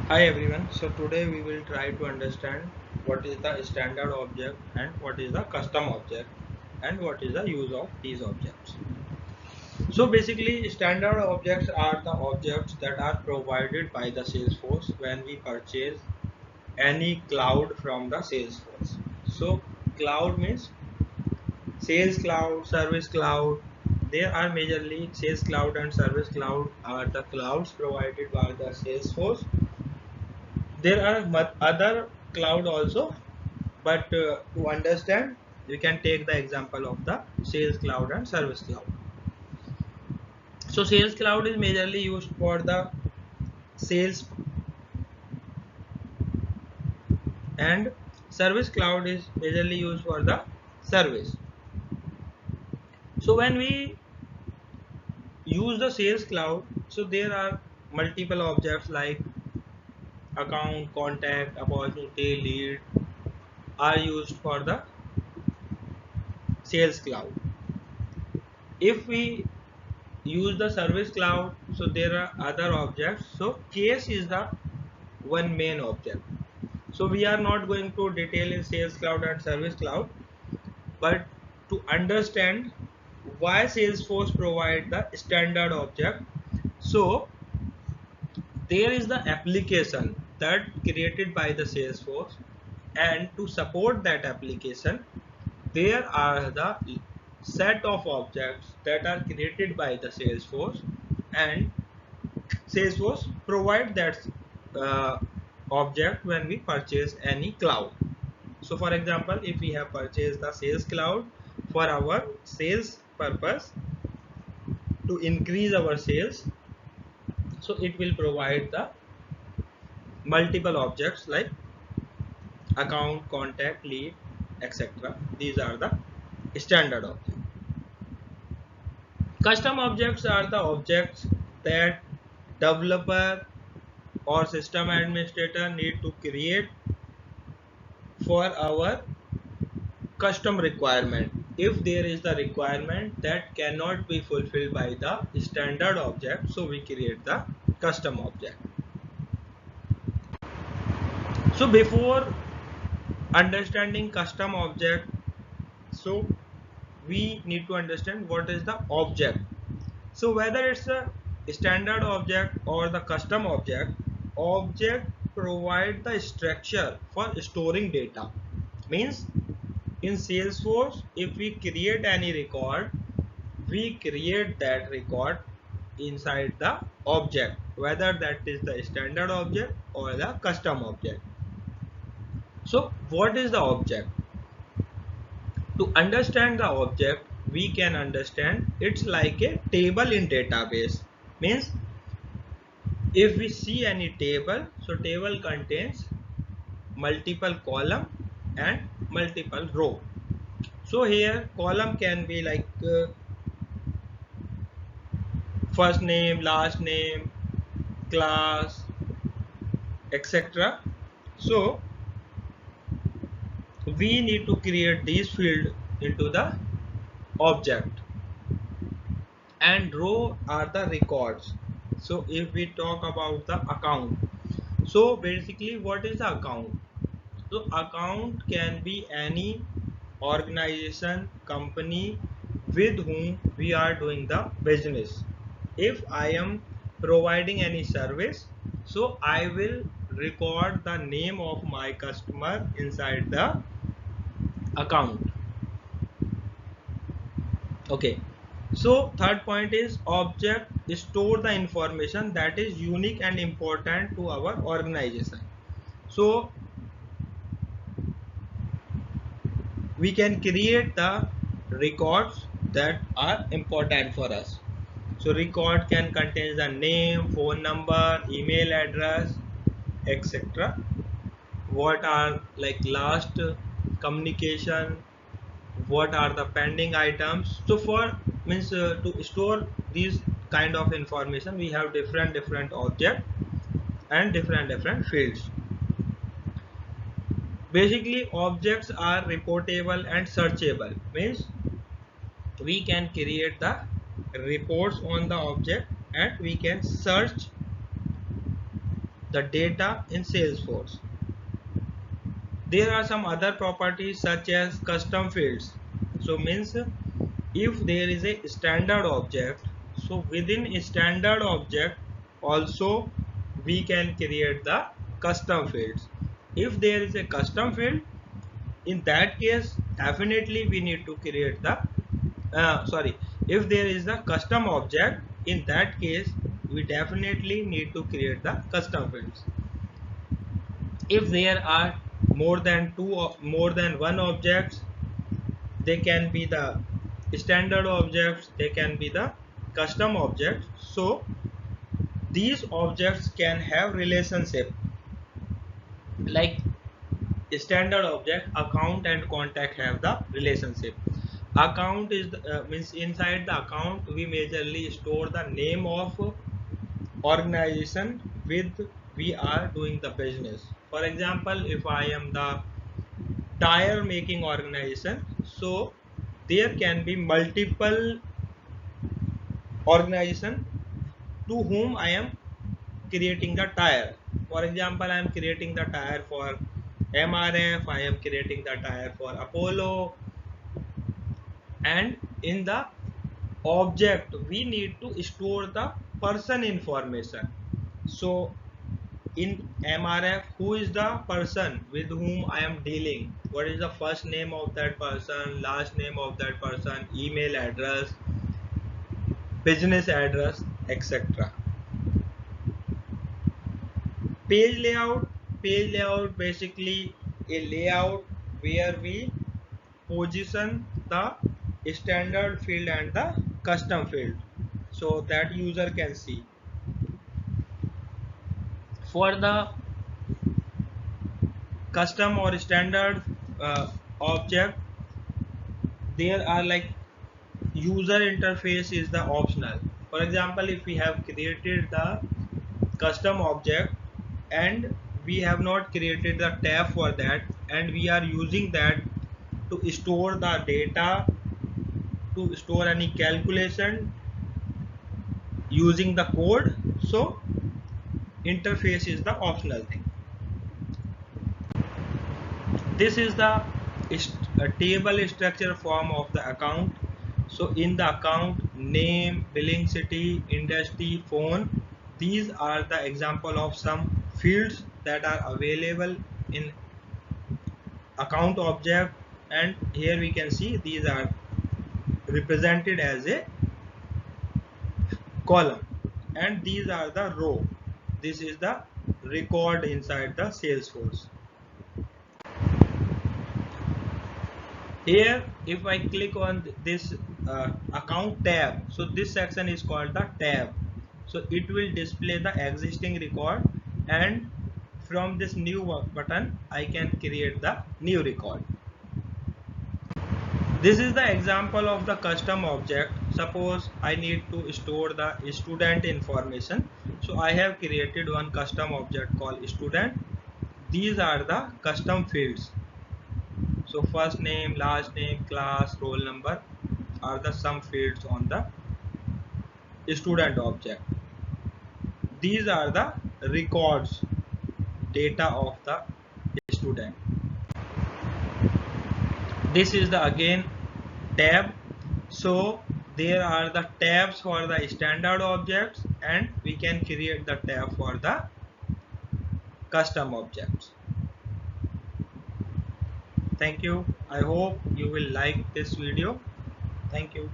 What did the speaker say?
Hi everyone. So today we will try to understand what is the standard object and what is the custom object and what is the use of these objects. So basically standard objects are the objects that are provided by the Salesforce when we purchase any cloud from the Salesforce. So cloud means sales cloud, service cloud. There are majorly sales cloud and service cloud are the clouds provided by the Salesforce. There are other cloud also, but to understand you can take the example of the sales cloud and service cloud. So sales cloud is majorly used for the sales and service cloud is majorly used for the service. So when we use the sales cloud, so there are multiple objects like account, contact, opportunity, lead are used for the sales cloud. If we use the service cloud, so there are other objects. So case is the one main object. So we are not going to detail in sales cloud and service cloud, but to understand why Salesforce provide the standard object. So there is the application that created by the Salesforce, and to support that application there are the set of objects that are created by the Salesforce, and Salesforce provide that uh, object when we purchase any cloud. So for example, if we have purchased the sales cloud for our sales purpose to increase our sales, so it will provide the multiple objects like account, contact, lead, etc. These are the standard objects. Custom objects are the objects that developer or system administrator need to create for our custom requirement. If there is the requirement that cannot be fulfilled by the standard object, so we create the custom object. So before understanding custom object, so we need to understand what is the object. So whether it's a standard object or the custom object provide the structure for storing data. Means in Salesforce, if we create any record, we create that record inside the object, whether that is the standard object or the custom object. So what is the object? To understand the object, we can understand it's like a table in database. Means if we see any table, so table contains multiple column and multiple row. So here column can be like first name, last name, class, etc. So we need to create these field into the object, and row are the records. So if we talk about the account, so basically what is the account? So account can be any organization, company with whom we are doing the business. If I am providing any service, so I will record the name of my customer inside the account. Okay. So third point is object store the information that is unique and important to our organization. So we can create the records that are important for us. So record can contain the name, phone number, email address, etc. What are like last communication, what are the pending items. So for means to store these kind of information, we have different object and different fields. Basically objects are reportable and searchable. Means we can create the reports on the object and we can search the data in Salesforce. There are some other properties such as custom fields. So means if there is a standard object, so within a standard object also we can create the custom fields. If there is a custom field, in that case definitely we need to create the sorry, if there is the custom object, in that case we definitely need to create the custom fields. If there are more than two or more than one objects, they can be the standard objects, they can be the custom objects. So these objects can have relationship, like standard object account and contact have the relationship. Account is means inside the account we majorly store the name of organization with we are doing the business. For example, if I am the tire making organization, so there can be multiple organization to whom I am creating the tire. For example, I am creating the tire for MRF, I am creating the tire for Apollo, and in the object we need to store the person information. So in MRF, who is the person with whom I am dealing, what is the first name of that person, last name of that person, email address, business address, etc. Page layout basically a layout where we position the standard field and the custom field so that user can see. For the custom or standard object, there are like user interface is the optional. For example, if we have created the custom object and we have not created the tab for that, and we are using that to store the data, to store any calculation using the code, so interface is the optional thing. This is the table structure form of the account. So in the account, name, billing city, industry, phone, these are the example of some fields that are available in account object, and here we can see these are represented as a column and these are the row. This is the record inside the Salesforce. Here if I click on this account tab, so this section is called the tab. So it will display the existing record, and from this new button I can create the new record. This is the example of the custom object. Suppose I need to store the student information, so I have created one custom object called student. These are the custom fields. So first name, last name, class, roll number are the some fields on the student object. These are the records, data of the student. This is the again tab. So there are the tabs for the standard objects, and we can create the tab for the custom objects. Thank you. I hope you will like this video. Thank you.